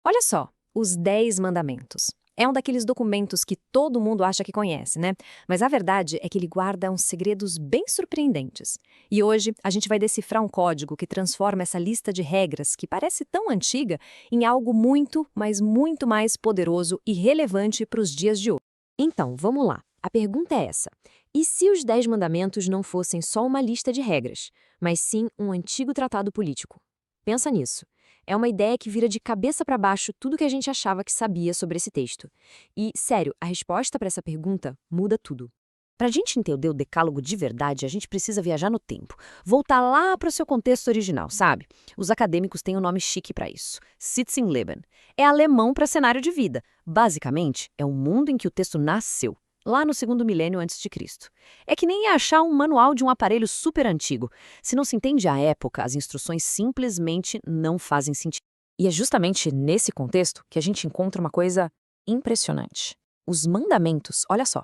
Olha só, os 10 mandamentos. É um daqueles documentos que todo mundo acha que conhece, né? Mas a verdade é que ele guarda uns segredos bem surpreendentes. E hoje a gente vai decifrar um código que transforma essa lista de regras, que parece tão antiga, em algo muito, mas muito mais poderoso e relevante para os dias de hoje. Então, vamos lá. A pergunta é essa: e se os 10 mandamentos não fossem só uma lista de regras, mas sim um antigo tratado político? Pensa nisso. É uma ideia que vira de cabeça para baixo tudo que a gente achava que sabia sobre esse texto. E, sério, a resposta para essa pergunta muda tudo. Para a gente entender o decálogo de verdade, a gente precisa viajar no tempo. Voltar lá para o seu contexto original, sabe? Os acadêmicos têm um nome chique para isso: Sitzenleben. É alemão para cenário de vida. Basicamente, é o mundo em que o texto nasceu, lá no segundo milênio antes de Cristo. É que nem achar um manual de um aparelho super antigo. Se não se entende a época, as instruções simplesmente não fazem sentido. E é justamente nesse contexto que a gente encontra uma coisa impressionante. Os mandamentos, olha só,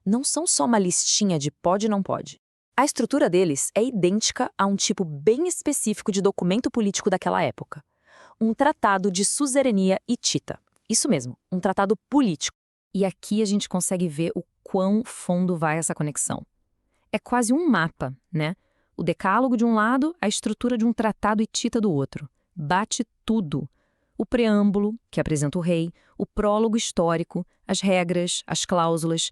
não são só uma listinha de pode e não pode. A estrutura deles é idêntica a um tipo bem específico de documento político daquela época. Um tratado de suzerania hitita. Isso mesmo, um tratado político. E aqui a gente consegue ver o quão fundo vai essa conexão. É quase um mapa, né? O decálogo de um lado, a estrutura de um tratado hitita do outro. Bate tudo. O preâmbulo, que apresenta o rei, o prólogo histórico, as regras, as cláusulas.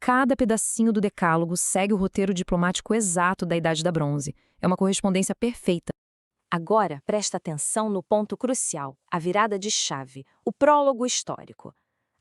Cada pedacinho do decálogo segue o roteiro diplomático exato da Idade da Bronze. É uma correspondência perfeita. Agora, presta atenção no ponto crucial, a virada de chave, o prólogo histórico.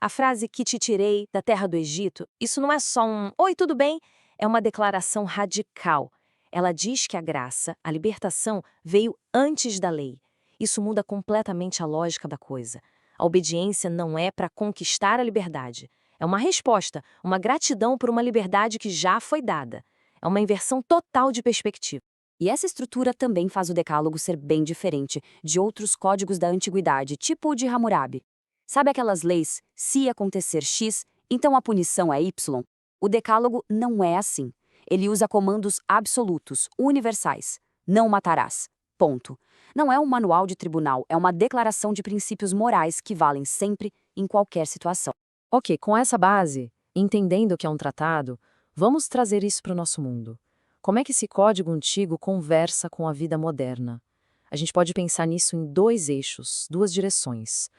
A frase que te tirei da terra do Egito, isso não é só um "Oi, tudo bem?", é uma declaração radical. Ela diz que a graça, a libertação, veio antes da lei. Isso muda completamente a lógica da coisa. A obediência não é para conquistar a liberdade. É uma resposta, uma gratidão por uma liberdade que já foi dada. É uma inversão total de perspectiva. E essa estrutura também faz o decálogo ser bem diferente de outros códigos da antiguidade, tipo o de Hammurabi. Sabe aquelas leis, se acontecer X, então a punição é Y? O decálogo não é assim. Ele usa comandos absolutos, universais. Não matarás. Ponto. Não é um manual de tribunal, é uma declaração de princípios morais que valem sempre, em qualquer situação. Ok, com essa base, entendendo que é um tratado, vamos trazer isso para o nosso mundo. Como é que esse código antigo conversa com a vida moderna? A gente pode pensar nisso em dois eixos, duas direções.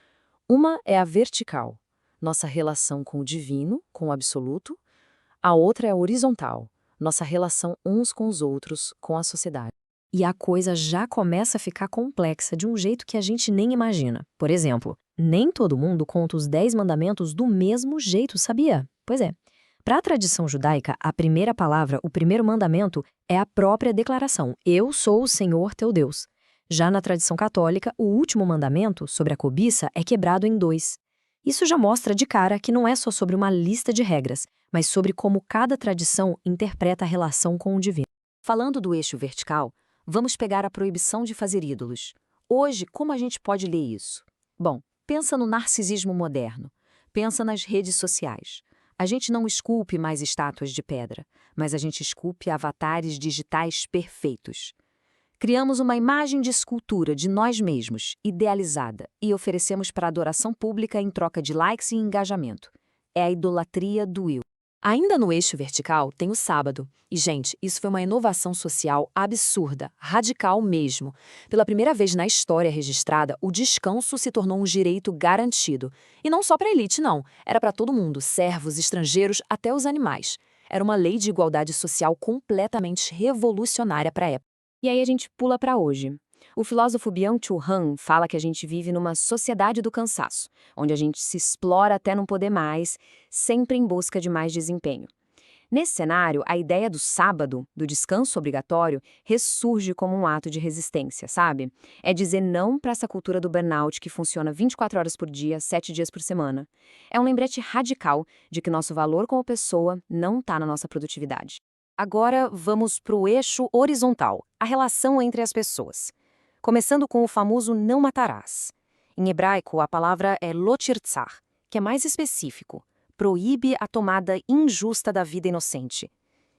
Uma é a vertical, nossa relação com o divino, com o absoluto. A outra é a horizontal, nossa relação uns com os outros, com a sociedade. E a coisa já começa a ficar complexa de um jeito que a gente nem imagina. Por exemplo, nem todo mundo conta os 10 mandamentos do mesmo jeito, sabia? Pois é. Para a tradição judaica, a primeira palavra, o primeiro mandamento, é a própria declaração: Eu sou o Senhor teu Deus. Já na tradição católica, o último mandamento, sobre a cobiça, é quebrado em dois. Isso já mostra de cara que não é só sobre uma lista de regras, mas sobre como cada tradição interpreta a relação com o divino. Falando do eixo vertical, vamos pegar a proibição de fazer ídolos. Hoje, como a gente pode ler isso? Bom, pensa no narcisismo moderno. Pensa nas redes sociais. A gente não esculpe mais estátuas de pedra, mas a gente esculpe avatares digitais perfeitos. Criamos uma imagem de escultura de nós mesmos, idealizada, e oferecemos para adoração pública em troca de likes e engajamento. É a idolatria do eu. Ainda no eixo vertical tem o sábado. E, gente, isso foi uma inovação social absurda, radical mesmo. Pela primeira vez na história registrada, o descanso se tornou um direito garantido. E não só para a elite, não. Era para todo mundo, servos, estrangeiros, até os animais. Era uma lei de igualdade social completamente revolucionária para a época. E aí a gente pula para hoje. O filósofo Byung-Chul Han fala que a gente vive numa sociedade do cansaço, onde a gente se explora até não poder mais, sempre em busca de mais desempenho. Nesse cenário, a ideia do sábado, do descanso obrigatório, ressurge como um ato de resistência, sabe? É dizer não para essa cultura do burnout que funciona 24 horas por dia, 7 dias por semana. É um lembrete radical de que nosso valor como pessoa não está na nossa produtividade. Agora vamos para o eixo horizontal, a relação entre as pessoas. Começando com o famoso não matarás. Em hebraico, a palavra é lo tirtzar, que é mais específico. Proíbe a tomada injusta da vida inocente.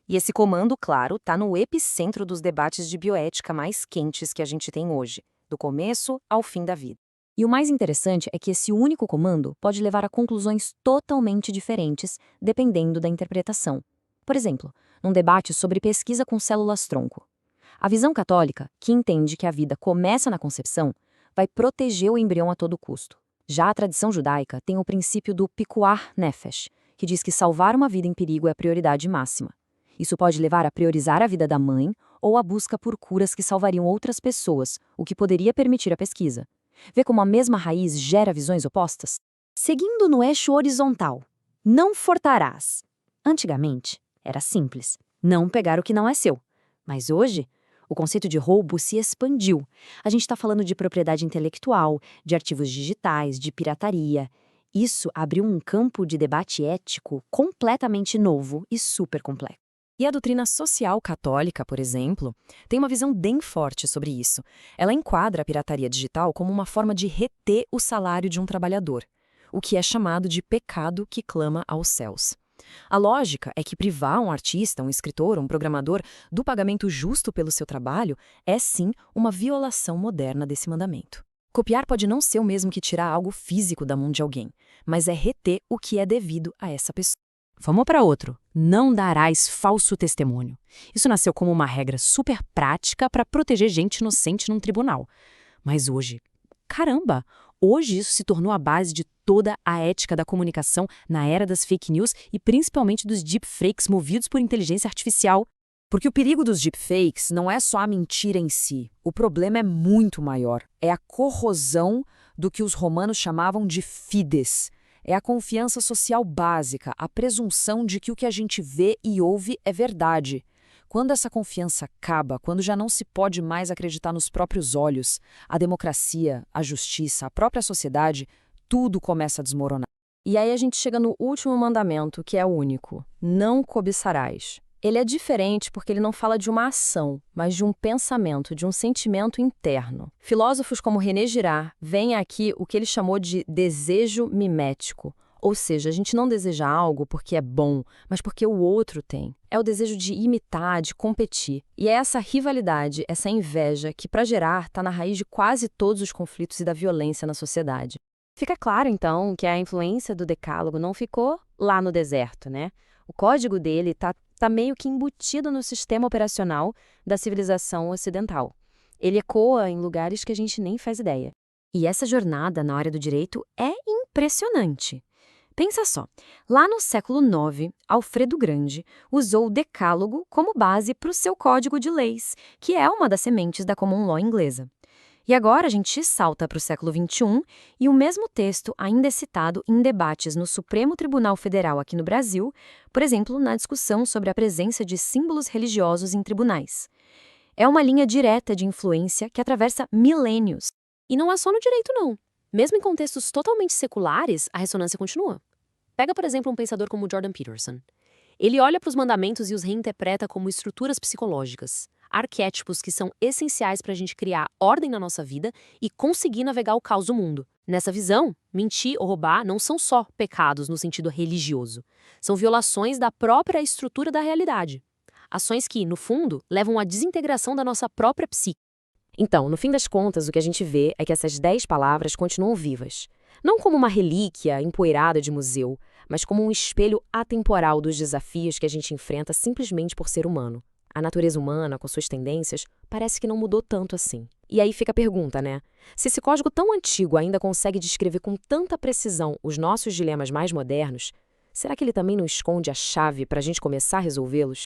E esse comando, claro, está no epicentro dos debates de bioética mais quentes que a gente tem hoje, do começo ao fim da vida. E o mais interessante é que esse único comando pode levar a conclusões totalmente diferentes, dependendo da interpretação. Por exemplo, num debate sobre pesquisa com células-tronco. A visão católica, que entende que a vida começa na concepção, vai proteger o embrião a todo custo. Já a tradição judaica tem o princípio do pikuar nefesh, que diz que salvar uma vida em perigo é a prioridade máxima. Isso pode levar a priorizar a vida da mãe ou a busca por curas que salvariam outras pessoas, o que poderia permitir a pesquisa. Vê como a mesma raiz gera visões opostas? Seguindo no eixo horizontal, não furtarás. Antigamente, era simples, não pegar o que não é seu. Mas hoje, o conceito de roubo se expandiu. A gente está falando de propriedade intelectual, de arquivos digitais, de pirataria. Isso abriu um campo de debate ético completamente novo e super complexo. E a doutrina social católica, por exemplo, tem uma visão bem forte sobre isso. Ela enquadra a pirataria digital como uma forma de reter o salário de um trabalhador, o que é chamado de pecado que clama aos céus. A lógica é que privar um artista, um escritor, um programador do pagamento justo pelo seu trabalho é sim uma violação moderna desse mandamento. Copiar pode não ser o mesmo que tirar algo físico da mão de alguém, mas é reter o que é devido a essa pessoa. Vamos para outro. Não darás falso testemunho. Isso nasceu como uma regra super prática para proteger gente inocente num tribunal. Mas hoje, caramba, hoje isso se tornou a base de toda a ética da comunicação na era das fake news e principalmente dos deepfakes movidos por inteligência artificial. Porque o perigo dos deepfakes não é só a mentira em si. O problema é muito maior. É a corrosão do que os romanos chamavam de fides. É a confiança social básica, a presunção de que o que a gente vê e ouve é verdade. Quando essa confiança acaba, quando já não se pode mais acreditar nos próprios olhos, a democracia, a justiça, a própria sociedade, tudo começa a desmoronar. E aí a gente chega no último mandamento, que é o único: não cobiçarás. Ele é diferente porque ele não fala de uma ação, mas de um pensamento, de um sentimento interno. Filósofos como René Girard veem aqui o que ele chamou de desejo mimético. Ou seja, a gente não deseja algo porque é bom, mas porque o outro tem. É o desejo de imitar, de competir. E é essa rivalidade, essa inveja, que para Girard está na raiz de quase todos os conflitos e da violência na sociedade. Fica claro, então, que a influência do Decálogo não ficou lá no deserto, né? O código dele está meio que embutido no sistema operacional da civilização ocidental. Ele ecoa em lugares que a gente nem faz ideia. E essa jornada na área do direito é impressionante. Pensa só, lá no século IX, Alfredo Grande usou o Decálogo como base para o seu código de leis, que é uma das sementes da Common Law inglesa. E agora a gente salta para o século XXI e o mesmo texto ainda é citado em debates no Supremo Tribunal Federal aqui no Brasil, por exemplo, na discussão sobre a presença de símbolos religiosos em tribunais. É uma linha direta de influência que atravessa milênios. E não é só no direito, não. Mesmo em contextos totalmente seculares, a ressonância continua. Pega, por exemplo, um pensador como Jordan Peterson. Ele olha para os mandamentos e os reinterpreta como estruturas psicológicas, arquétipos que são essenciais para a gente criar ordem na nossa vida e conseguir navegar o caos do mundo. Nessa visão, mentir ou roubar não são só pecados no sentido religioso. São violações da própria estrutura da realidade. Ações que, no fundo, levam à desintegração da nossa própria psique. Então, no fim das contas, o que a gente vê é que essas 10 palavras continuam vivas. Não como uma relíquia empoeirada de museu, mas como um espelho atemporal dos desafios que a gente enfrenta simplesmente por ser humano. A natureza humana, com suas tendências, parece que não mudou tanto assim. E aí fica a pergunta, né? Se esse código tão antigo ainda consegue descrever com tanta precisão os nossos dilemas mais modernos, será que ele também não esconde a chave para a gente começar a resolvê-los?